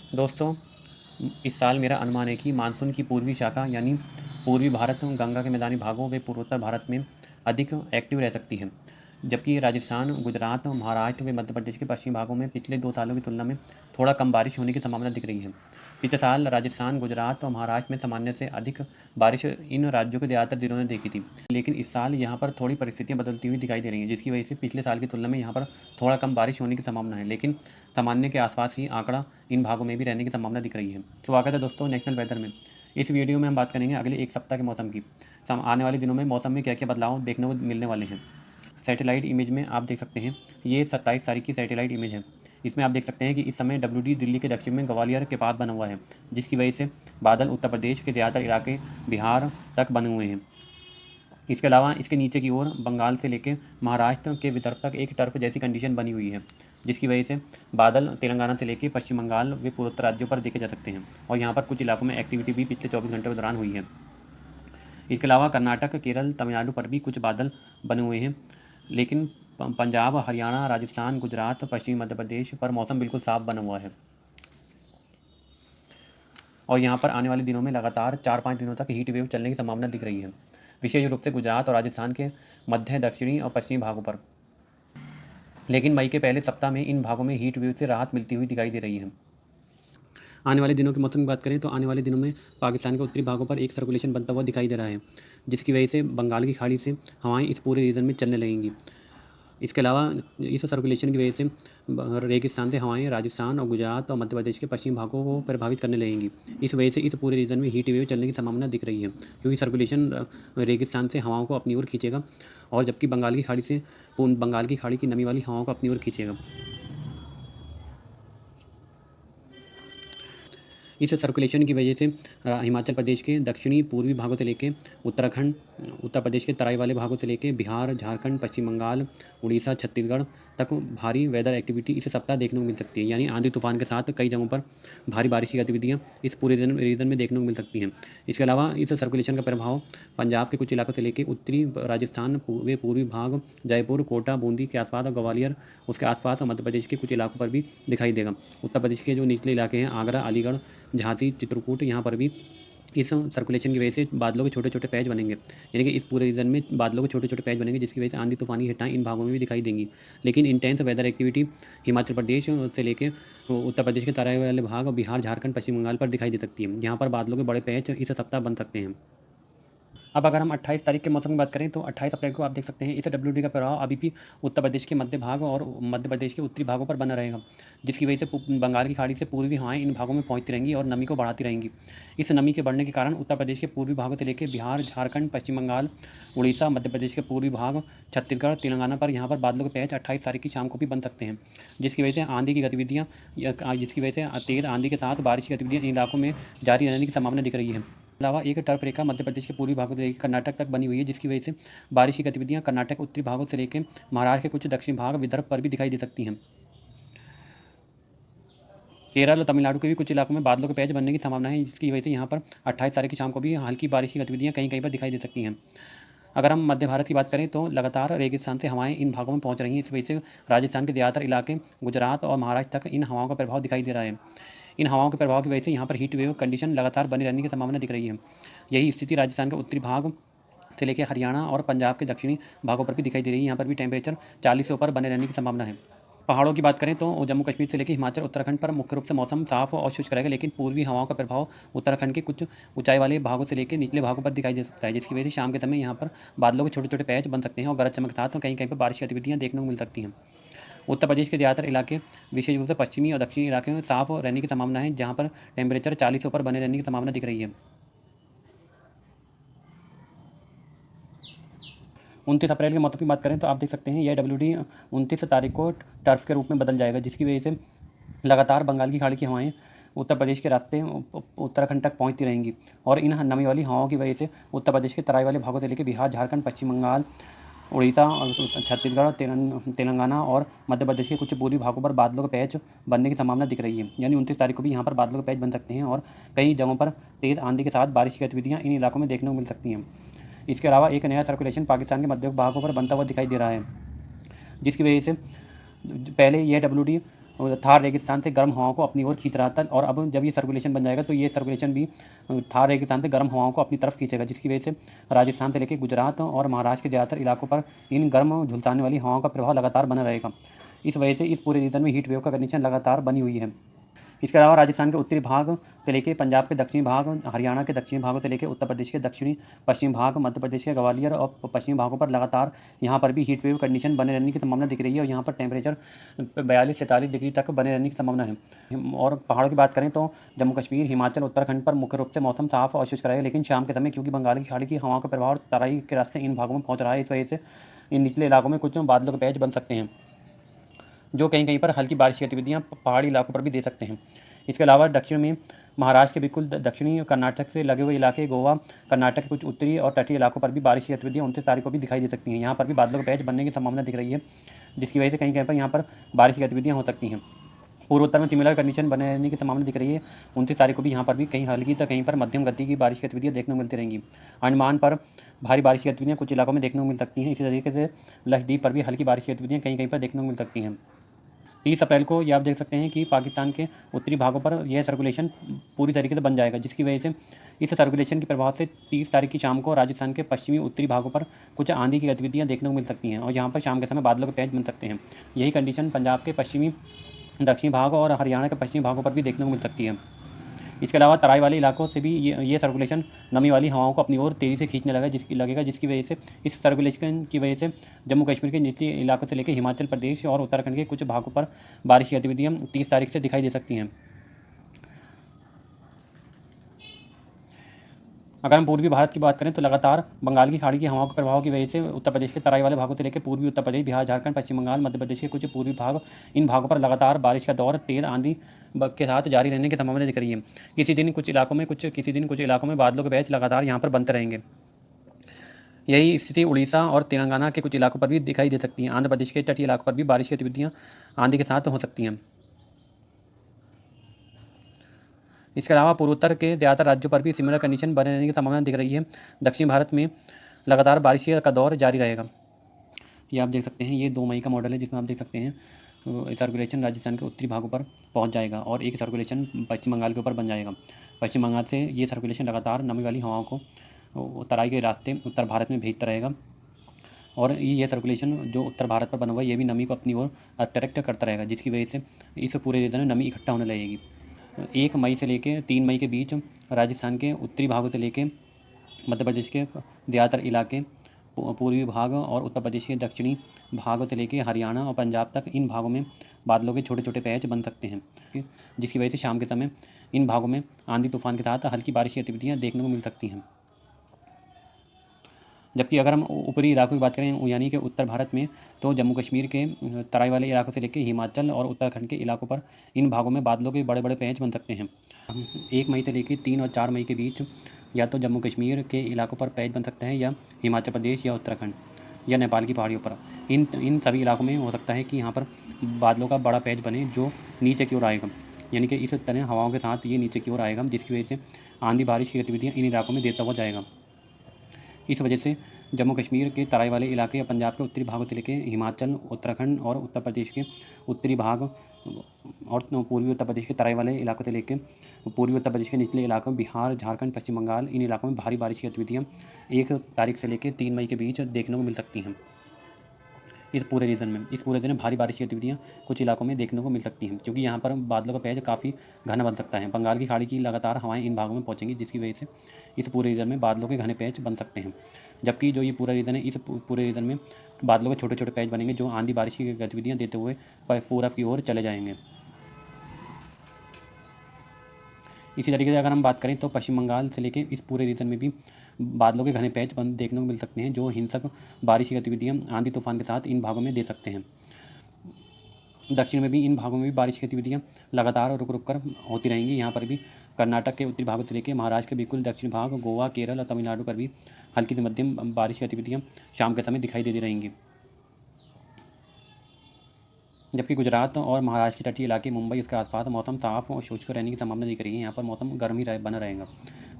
दोस्तों, इस साल मेरा अनुमान है कि मानसून की पूर्वी शाखा यानी पूर्वी भारत, गंगा के मैदानी भागों व पूर्वोत्तर भारत में अधिक एक्टिव रह सकती है, जबकि राजस्थान, गुजरात, महाराष्ट्र व मध्य प्रदेश के पश्चिमी भागों में पिछले 2 सालों की तुलना में थोड़ा कम बारिश होने की संभावना दिख रही है। पिछले साल राजस्थान, गुजरात और महाराष्ट्र में सामान्य से अधिक बारिश इन राज्यों के ज़्यादातर जिलों ने देखी थी, लेकिन इस साल यहाँ पर थोड़ी परिस्थितियाँ बदलती हुई दिखाई दे रही हैं, जिसकी वजह से पिछले साल की तुलना में यहाँ पर थोड़ा कम बारिश होने की संभावना है, लेकिन सामान्य के आसपास ही आंकड़ा इन भागों में भी रहने की संभावना दिख रही है। स्वागत है दोस्तों नेशनल वेदर में। इस वीडियो में हम बात करेंगे अगले एक सप्ताह के मौसम की। आने वाले दिनों में मौसम में क्या क्या बदलाव देखने को मिलने वाले हैं। सैटेलाइट इमेज में आप देख सकते हैं, ये 27 तारीख की सैटेलाइट इमेज है। इसमें आप देख सकते हैं कि इस समय WD दिल्ली के दक्षिण में ग्वालियर के पास बना हुआ है, जिसकी वजह से बादल उत्तर प्रदेश के ज़्यादातर इलाके बिहार तक बने हुए हैं। इसके अलावा इसके नीचे की ओर बंगाल से लेकर महाराष्ट्र के विदर्भ तक एक टर्फ जैसी कंडीशन बनी हुई है, जिसकी वजह से बादल तेलंगाना से लेकर पश्चिम बंगाल व पूर्वोत्तर राज्यों पर देखे जा सकते हैं, और यहाँ पर कुछ इलाकों में एक्टिविटी भी पिछले 24 घंटों के दौरान हुई है। इसके अलावा कर्नाटक, केरल, तमिलनाडु पर भी कुछ बादल बने हुए हैं, लेकिन पंजाब, हरियाणा, राजस्थान, गुजरात, पश्चिमी मध्य प्रदेश पर मौसम बिल्कुल साफ बना हुआ है, और यहाँ पर आने वाले दिनों में लगातार 4-5 दिनों तक हीट वेव चलने की संभावना दिख रही है, विशेष रूप से गुजरात और राजस्थान के मध्य, दक्षिणी और पश्चिमी भागों पर। लेकिन मई के पहले सप्ताह में इन भागों में हीट वेव से राहत मिलती हुई दिखाई दे रही है। आने वाले दिनों के मौसम की बात करें तो आने वाले दिनों में पाकिस्तान के उत्तरी भागों पर एक सर्कुलेशन बनता हुआ दिखाई दे रहा है, जिसकी वजह से बंगाल की खाड़ी से हवाएं इस पूरे रीजन में चलने लगेंगी। इसके अलावा इस सर्कुलेशन की वजह से रेगिस्तान से हवाएं राजस्थान और गुजरात और मध्य प्रदेश के पश्चिमी भागों को प्रभावित करने लगेंगी। इस वजह से इस पूरे रीजन में हीट वेव चलने की संभावना दिख रही है, क्योंकि सर्कुलेशन रेगिस्तान से हवाओं को अपनी ओर खींचेगा, और जबकि बंगाल की खाड़ी की नमी वाली हवाओं को अपनी ओर खींचेगा। इस सर्कुलेशन की वजह से हिमाचल प्रदेश के दक्षिणी पूर्वी भागों से लेकर उत्तराखंड, उत्तर प्रदेश के तराई वाले भागों से लेकर बिहार, झारखंड, पश्चिम बंगाल, उड़ीसा, छत्तीसगढ़ तक भारी वेदर एक्टिविटी इस सप्ताह देखने को मिल सकती है, यानी आंधी तूफान के साथ कई जगहों पर भारी बारिश की गतिविधियाँ इस पूरे रीजन में देखने को मिल सकती हैं। इसके अलावा इस सर्कुलेशन का प्रभाव पंजाब के कुछ इलाकों से लेकर उत्तरी राजस्थान व पूर्वी भाग, जयपुर, कोटा, बूंदी के आसपास और ग्वालियर उसके आसपास और मध्य प्रदेश के कुछ इलाकों पर भी दिखाई देगा। उत्तर प्रदेश के जो निचले इलाके हैं, आगरा, अलीगढ़, झांसी, चित्रकूट, यहाँ पर भी इस सर्कुलेशन की वजह से बादलों के छोटे छोटे पैच बनेंगे, यानी कि इस पूरे रीजन में बादलों के छोटे छोटे पैच बनेंगे, जिसकी वजह से आंधी तूफानी घटनाएं इन भागों में भी दिखाई देंगी। लेकिन intense weather activity Himachal Pradesh से लेकर उत्तर प्रदेश के तराई वाले भाग और बिहार, झारखंड, पश्चिम बंगाल पर दिखाई दे सकती है। यहाँ पर बादलों के बड़े पैच इस सप्ताह बन सकते हैं। अब अगर हम 28 तारीख के मौसम की बात करें तो 28 अप्रैल को आप देख सकते हैं इस WD का प्रभाव अभी भी उत्तर प्रदेश के मध्य भाग और मध्य प्रदेश के उत्तरी भागों पर बना रहेगा, जिसकी वजह से बंगाल की खाड़ी से पूर्वी हवाएं इन भागों में पहुंचती रहेंगी और नमी को बढ़ाती रहेंगी। इस नमी के बढ़ने के कारण उत्तर प्रदेश के पूर्वी भागों से लेकर बिहार, झारखंड, पश्चिम बंगाल, उड़ीसा, मध्य प्रदेश के पूर्वी भाग, छत्तीसगढ़, तेलंगाना पर यहाँ पर बादलों के पैच 28 तारीख की शाम को भी बन सकते हैं, जिसकी वजह से तेज आंधी के साथ बारिश की गतिविधियाँ इन इलाकों में जारी रहने की संभावना दिख रही है। अलावा एक टर्फ रेखा मध्य प्रदेश के पूर्वी भागों से लेकर कर्नाटक तक बनी हुई है, जिसकी वजह से बारिश की गतिविधियां कर्नाटक उत्तरी भागों से लेकर महाराष्ट्र के कुछ दक्षिणी भाग, विदर्भ पर भी दिखाई दे सकती हैं। केरल और तमिलनाडु के भी कुछ इलाकों में बादलों के पैच बनने की संभावना है, जिसकी वजह से यहाँ पर 28 तारीख की शाम को भी हल्की बारिश की गतिविधियाँ कहीं कहीं पर दिखाई दे सकती हैं। अगर हम मध्य भारत की बात करें तो लगातार रेगिस्तान से हवाएं इन भागों में पहुंच रही हैं, इस वजह से राजस्थान के ज़्यादातर इलाके, गुजरात और महाराष्ट्र तक इन हवाओं का प्रभाव दिखाई दे रहा है। इन हवाओं के प्रभाव की वजह से यहाँ पर हीट वेव कंडीशन लगातार बनी रहने की संभावना दिख रही है। यही स्थिति राजस्थान के उत्तरी भाग से लेकर हरियाणा और पंजाब के दक्षिणी भागों पर भी दिखाई दे रही है। यहाँ पर भी टेम्परेचर 40 से ऊपर बने रहने की संभावना है। पहाड़ों की बात करें तो जम्मू कश्मीर से लेकर हिमाचल, उत्तराखंड पर मुख्य रूप से मौसम साफ और शुष्क रहेगा, लेकिन पूर्वी हवाओं का प्रभाव उत्तराखंड के कुछ ऊंचाई वाले भागों से लेकर निचले भागों पर दिखाई दे सकता है, जिसकी वजह से शाम के समय यहाँ पर बादलों के छोटे छोटे पैच बन सकते हैं और गरज चमक के साथ कहीं कहीं पर बारिश की गतिविधियाँ देखने को मिल सकती हैं। उत्तर प्रदेश के ज़्यादातर इलाके, विशेष रूप से पश्चिमी और दक्षिणी इलाके में साफ रहने की संभावना है, जहाँ पर टेम्परेचर 40 से ऊपर बने रहने की संभावना दिख रही है। 29 अप्रैल के मौसम की बात करें तो आप देख सकते हैं यह WD 29 तारीख को टर्फ के रूप में बदल जाएगा, जिसकी वजह से लगातार बंगाल की खाड़ी की हवाएं उत्तर प्रदेश के रास्ते उत्तराखंड तक पहुंचती रहेंगी, और इन नमी वाली हवाओं की वजह से उत्तर प्रदेश के तराई वाले भागों से लेकर बिहार, झारखंड, पश्चिम बंगाल, उड़ीसा, छत्तीसगढ़, तेलंगाना और मध्य प्रदेश के कुछ पूर्वी भागों पर बादलों के पैच बनने की संभावना दिख रही है, यानी 29 तारीख को भी यहाँ पर बादलों के पैच बन सकते हैं और कई जगहों पर तेज़ आंधी के साथ बारिश की गतिविधियाँ इन इलाकों में देखने को मिल सकती हैं। इसके अलावा एक नया सर्कुलेशन पाकिस्तान के मध्य भागों पर बनता हुआ दिखाई दे रहा है, जिसकी वजह से पहले यह WD थार रेगिस्तान से गर्म हवाओं को अपनी ओर खींच रहा था, और अब जब ये सर्कुलेशन बन जाएगा तो ये सर्कुलेशन भी थार रेगिस्तान से गर्म हवाओं को अपनी तरफ खींचेगा, जिसकी वजह से राजस्थान से लेकर गुजरात और महाराष्ट्र के ज़्यादातर इलाकों पर इन गर्म झुलसाने वाली हवाओं का प्रभाव लगातार बना रहेगा। इस वजह से इस पूरे रीजन में हीट वेव का कंडीशन लगातार बनी हुई है। इसके अलावा राजस्थान के उत्तरी भाग से लेकर पंजाब के दक्षिणी भाग, हरियाणा के दक्षिणी भागों से लेकर उत्तर प्रदेश के दक्षिणी पश्चिम भाग, मध्य प्रदेश के ग्वालियर और पश्चिमी भागों पर लगातार यहाँ पर भी हीट वेव कंडीशन बने रहने की संभावना दिख रही है, और यहाँ पर टेम्परेचर 42 से 43 डिग्री तक बने रहने की संभावना है। और पहाड़ों की बात करें तो जम्मू कश्मीर, हिमाचल, उत्तराखंड पर मुख्य रूप से मौसम साफ और शुष्क रहेगा, लेकिन शाम के समय क्योंकि बंगाल की खाड़ी की हवाओं का प्रभाव तराई के रास्ते इन भागों में पहुँच रहा है, इस वजह से इन निचले इलाकों में कुछ बादलों के पैच बन सकते हैं, जो कहीं कहीं पर हल्की बारिश की गतिविधियाँ पहाड़ी इलाकों पर भी दे सकते हैं। इसके अलावा दक्षिण में महाराष्ट्र के बिल्कुल दक्षिणी कर्नाटक से लगे हुए इलाके, गोवा, कर्नाटक के कुछ उत्तरी और तटीय इलाकों पर भी बारिश की गतिविधियाँ 29 तारीख को भी दिखाई दे सकती हैं। यहाँ पर भी बादलों के पैच बनने की संभावना दिख रही है, जिसकी वजह से कहीं कहीं पर यहाँ पर बारिश की गतिविधियाँ हो सकती हैं। पूर्वोत्तर में सिमिलर कंडीशन बने रहने की संभावना दिख रही है। 29 तारीख को भी यहाँ पर भी कहीं हल्की तो कहीं पर मध्यम गति की बारिश की गतिविधियाँ देखने को मिलती रहेंगी। अंडमान पर भारी बारिश की गतिविधियाँ कुछ इलाकों में देखने को मिल सकती हैं। इसी तरीके से लक्षद्वीप पर भी हल्की बारिश की गतिविधियाँ कहीं कहीं पर देखने को मिल सकती हैं। 30 अप्रैल को ये आप देख सकते हैं कि पाकिस्तान के उत्तरी भागों पर यह सर्कुलेशन पूरी तरीके से बन जाएगा, जिसकी वजह से इस सर्कुलेशन के प्रभाव से 30 तारीख की शाम को राजस्थान के पश्चिमी उत्तरी भागों पर कुछ आंधी की गतिविधियां देखने को मिल सकती हैं, और यहाँ पर शाम के समय बादलों के पैच बन सकते हैं। यही कंडीशन पंजाब के पश्चिमी दक्षिणी भाग और हरियाणा के पश्चिमी भागों पर भी देखने को मिल सकती है। इसके अलावा तराई वाले इलाकों से भी ये सर्कुलेशन नमी वाली हवाओं को अपनी ओर तेज़ी से खींचने लगेगा, जिसकी वजह से इस सर्कुलेशन की वजह से जम्मू कश्मीर के निचले इलाकों से लेकर हिमाचल प्रदेश और उत्तराखंड के कुछ भागों पर बारिश की गतिविधियाँ 30 तारीख से दिखाई दे सकती हैं। अगर हम पूर्वी भारत की बात करें तो लगातार बंगाल की खाड़ी की हवाओं के प्रभाव की वजह से उत्तर प्रदेश के तराई वाले भागों से लेकर पूर्वी उत्तर प्रदेश, बिहार, झारखंड, पश्चिम बंगाल, मध्य प्रदेश के कुछ पूर्वी भाग, इन भागों पर लगातार बारिश का दौर तेज आंधी के साथ जारी रहने की संभावना दिख रही है। किसी दिन कुछ इलाकों में बादलों के बैच लगातार यहाँ पर बनते रहेंगे। यही स्थिति उड़ीसा और तेलंगाना के कुछ इलाकों पर भी दिखाई दे सकती है। आंध्र प्रदेश के तटीय इलाकों पर भी बारिश की गतिविधियाँ आंधी के साथ हो सकती हैं। इसके अलावा पूर्वोत्तर के ज़्यादातर राज्यों पर भी सिमिलर कंडीशन बने रहने की संभावना दिख रही है। दक्षिण भारत में लगातार बारिश का दौर जारी रहेगा। ये आप देख सकते हैं, ये 2 मई का मॉडल है, जिसमें आप देख सकते हैं सर्कुलेशन राजस्थान के उत्तरी भागों पर पहुंच जाएगा और एक सर्कुलेशन पश्चिम बंगाल के ऊपर बन जाएगा। पश्चिम बंगाल से ये सर्कुलेशन लगातार नमी वाली हवाओं को तराई के रास्ते उत्तर भारत में भेजता रहेगा, और ये सर्कुलेशन जो उत्तर भारत पर बना हुआ है, ये भी नमी को अपनी ओर अट्रैक्ट करता रहेगा, जिसकी वजह से इस पूरे रीजन में नमी इकट्ठा होने लगेगी। 1 मई से लेकर 3 मई के बीच राजस्थान के उत्तरी भागों से लेकर मध्य प्रदेश के ज़्यादातर इलाके, पूर्वी भाग और उत्तर प्रदेश के दक्षिणी भागों से लेकर हरियाणा और पंजाब तक इन भागों में बादलों के छोटे छोटे पैच बन सकते हैं, जिसकी वजह से शाम के समय इन भागों में आंधी तूफान के साथ हल्की बारिश की गतिविधियाँ देखने को मिल सकती हैं। जबकि अगर हम ऊपरी इलाकों की बात करें, यानी कि उत्तर भारत में, तो जम्मू कश्मीर के तराई वाले इलाकों से लेकर हिमाचल और उत्तराखंड के इलाकों पर इन भागों में बादलों के बड़े बड़े पैच बन सकते हैं। 1 मई से लेकर 3 और 4 मई के बीच या तो जम्मू कश्मीर के इलाकों पर पैच बन सकते हैं, या हिमाचल प्रदेश या उत्तराखंड या नेपाल की पहाड़ियों पर। इन सभी इलाकों में हो सकता है कि यहाँ पर बादलों का बड़ा पैच बने, जो नीचे की ओर आएगा, यानी कि इस तरह हवाओं के साथ ये नीचे की ओर आएगा, जिसकी वजह से आंधी बारिश की गतिविधियाँ इन इलाकों में देता हुआ जाएगा। इस वजह से जम्मू कश्मीर के तराई वाले इलाके या पंजाब के उत्तरी भागों से लेकर हिमाचल, उत्तराखंड और उत्तर प्रदेश के उत्तरी भाग और पूर्वी उत्तर प्रदेश के तराई वाले इलाकों से लेकर पूर्वी उत्तर प्रदेश के निचले इलाकों, बिहार, झारखंड, पश्चिम बंगाल, इन इलाकों में भारी बारिश की गतिविधियाँ 1 तारीख से लेकर 3 मई के बीच देखने को मिल सकती हैं। इस पूरे रीजन में भारी बारिश की गतिविधियाँ कुछ इलाकों में देखने को मिल सकती हैं, क्योंकि यहाँ पर बादलों का पैच काफ़ी घना बन सकता है। बंगाल की खाड़ी की लगातार हवाएं इन भागों में पहुँचेंगी, जिसकी वजह से इस पूरे रीजन में बादलों के घने पैच बन सकते हैं। जबकि जो ये पूरा रीजन है, इस पूरे रीजन में बादलों के छोटे छोटे पैच बनेंगे, जो आंधी बारिश की गतिविधियाँ देते हुए पूरब की ओर चले जाएंगे। इसी तरीके से अगर हम बात करें तो पश्चिम बंगाल से लेकर इस पूरे रीजन में भी बादलों के घने पैच देखने को मिल सकते हैं, जो हिंसक बारिश की गतिविधियाँ आंधी तूफान के साथ इन भागों में दे सकते हैं। दक्षिण में भी इन भागों में भी बारिश की गतिविधियाँ लगातार रुक रुक कर होती रहेंगी। यहाँ पर भी कर्नाटक के उत्तरी भागों से लेकर महाराष्ट्र के बिल्कुल दक्षिण भाग, गोवा, केरल और तमिलनाडु पर भी हल्की से मध्यम बारिश की गतिविधियाँ शाम के समय दिखाई देती रहेंगी। जबकि गुजरात और महाराष्ट्र के तटीय इलाके, मुंबई, इसके आसपास मौसम साफ और शुष्क रहने की संभावना दिख रही है। यहाँ पर मौसम गर्म ही बना रहेगा,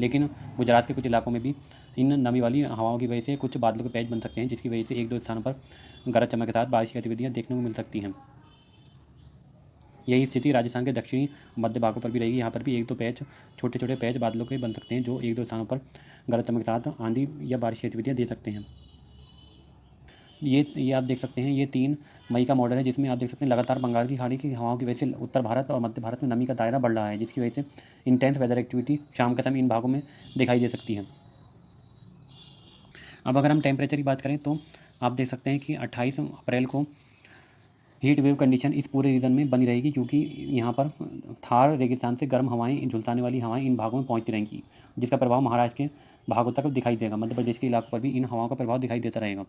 लेकिन गुजरात के कुछ इलाकों में भी इन नमी वाली हवाओं की वजह से कुछ बादलों के पैच बन सकते हैं, जिसकी वजह से 1-2 स्थानों पर गरज चमक के साथ बारिश की गतिविधियाँ देखने को मिल सकती हैं। यही स्थिति राजस्थान के दक्षिणी मध्य भागों पर भी रहेगी। यहाँ पर भी एक दो पैच, छोटे छोटे पैच बादलों के बन सकते हैं जो एक दो स्थानों पर गरज चमक के साथ आंधी या बारिश की गतिविधियाँ दे सकते हैं। ये आप देख सकते हैं, ये 3 मई का मॉडल है, जिसमें आप देख सकते हैं लगातार बंगाल की खाड़ी की हवाओं की वजह से उत्तर भारत और मध्य भारत में नमी का दायरा बढ़ रहा है, जिसकी वजह से इंटेंस वेदर एक्टिविटी शाम के समय इन भागों में दिखाई दे सकती है। अब अगर हम टेम्परेचर की बात करें तो आप देख सकते हैं कि 28 अप्रैल को हीट वेव कंडीशन इस पूरे रीजन में बनी रहेगी, क्योंकि यहाँ पर थार रेगिस्तान से गर्म हवाएं, झुलसाने वाली हवाएं इन भागों में पहुँचती रहेंगी, जिसका प्रभाव महाराष्ट्र के भागों तक दिखाई देगा। मध्य प्रदेश के इलाकों पर भी इन हवाओं का प्रभाव दिखाई देता रहेगा।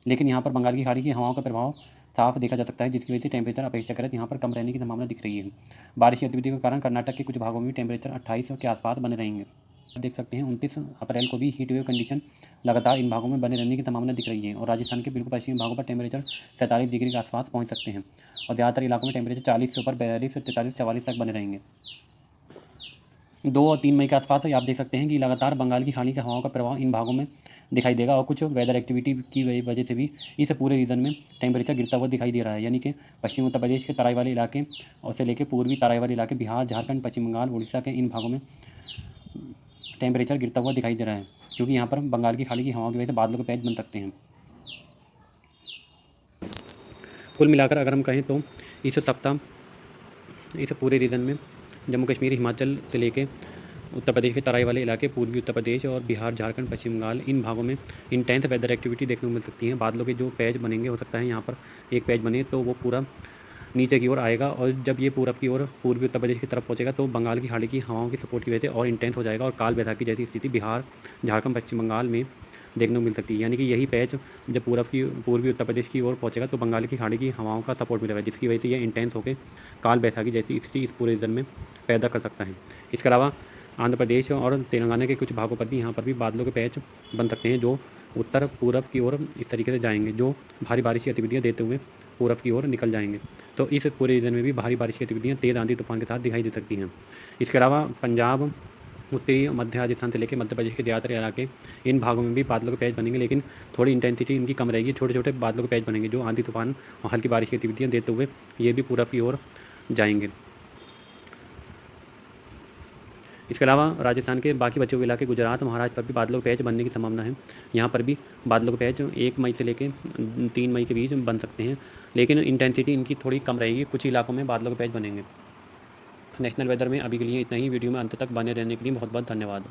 लेकिन यहाँ पर बंगाल की खाड़ी की हवाओं का प्रभाव साफ देखा जा सकता है, जिसकी वजह से टेम्परेचर अपेक्षाकृत यहाँ पर कम रहने की संभावना दिख रही है। बारिश की गतिविधि के कारण कर्नाटक के कुछ भागों में भी टेम्परेचर 28 के आसपास बने रहेंगे। देख सकते हैं 29 अप्रैल को भी हीट वेव कंडीशन लगातार इन भागों में बने रहने की संभावना दिख रही है, और राजस्थान के बिल्कुल पश्चिमी भागों पर टेम्परेचर 47 डिग्री के आसपास पहुँच सकते हैं, और ज़्यादातर इलाकों में टेम्परेचर 40 से ऊपर 42 से 43 44 तक बने रहेंगे। 2 और 3 मई के आसपास आप देख सकते हैं कि लगातार बंगाल की खाड़ी की हवाओं का प्रभाव इन भागों में दिखाई देगा, और कुछ वेदर एक्टिविटी की वजह से भी इस पूरे रीजन में टेम्परेचर गिरता हुआ दिखाई दे रहा है। यानी कि पश्चिमी उत्तर प्रदेश के तराई वाले इलाके और से लेकर पूर्वी तराई वाले इलाके, बिहार, झारखंड, पश्चिम बंगाल, उड़ीसा के इन भागों में टेम्परेचर गिरता हुआ दिखाई दे रहा है, क्योंकि यहाँ पर बंगाल की खाड़ी की हवाओं की वजह से बादलों के पैच बन सकते हैं। कुल मिलाकर अगर हम कहें तो इस सप्ताह इस पूरे रीजन में जम्मू कश्मीर, हिमाचल से लेके उत्तर प्रदेश के तराई वाले इलाके, पूर्वी उत्तर प्रदेश और बिहार, झारखंड, पश्चिम बंगाल, इन भागों में इंटेंस वेदर एक्टिविटी देखने को मिल सकती है। बादलों के जो पैच बनेंगे, हो सकता है यहाँ पर एक पैच बने तो वो पूरा नीचे की ओर आएगा, और जब ये पूरब की ओर पूर्वी उत्तर प्रदेश की तरफ पहुँचेगा तो बंगाल की खाड़ी की हवाओं की सपोर्ट की वजह से और इंटेंस हो जाएगा, और काल बैसाखी जैसी स्थिति बिहार, झारखंड, पश्चिम बंगाल में देखने को मिल सकती है। यानी कि यही पैच जब पूर्वी उत्तर प्रदेश की ओर पहुँचेगा तो बंगाल की खाड़ी की हवाओं का सपोर्ट मिलेगा, जिसकी वजह से यह इंटेंस होकर काल बैसाखी जैसी स्थिति इस पूरे रीजन में पैदा कर सकता है। इसके अलावा आंध्र प्रदेश और तेलंगाना के कुछ भागों पर भी यहाँ पर भी बादलों के पैच बन सकते हैं, जो उत्तर पूरब की ओर इस तरीके से जाएंगे, जो भारी बारिश की गतिविधियाँ देते हुए पूरब की ओर निकल जाएंगे। तो इस पूरे रीजन में भी भारी बारिश की गतिविधियाँ तेज़ आंधी तूफान के साथ दिखाई दे सकती हैं। इसके अलावा पंजाब, उत्तरी मध्य राजस्थान से लेकर मध्य प्रदेश के ज़्यादातर इलाके, इन भागों में भी बादलों के पैच बनेंगे, लेकिन थोड़ी इंटेंसिटी इनकी कम रहेगी। छोटे छोटे बादलों के पैच बनेंगे जो आंधी तूफान और हल्की बारिश की गतिविधियाँ देते हुए ये भी पूरब की ओर जाएंगे। इसके अलावा राजस्थान के बाकी बचे हुए इलाके, गुजरात, महाराष्ट्र पर भी बादलों के पैच बनने की संभावना है। यहाँ पर भी बादलों के पैच 1 मई से लेकर 3 मई के बीच बन सकते हैं, लेकिन इंटेंसिटी इनकी थोड़ी कम रहेगी। कुछ इलाकों में बादलों के पैच बनेंगे। नेशनल वेदर में अभी के लिए इतना ही। वीडियो में अंत तक बने रहने के लिए बहुत बहुत धन्यवाद।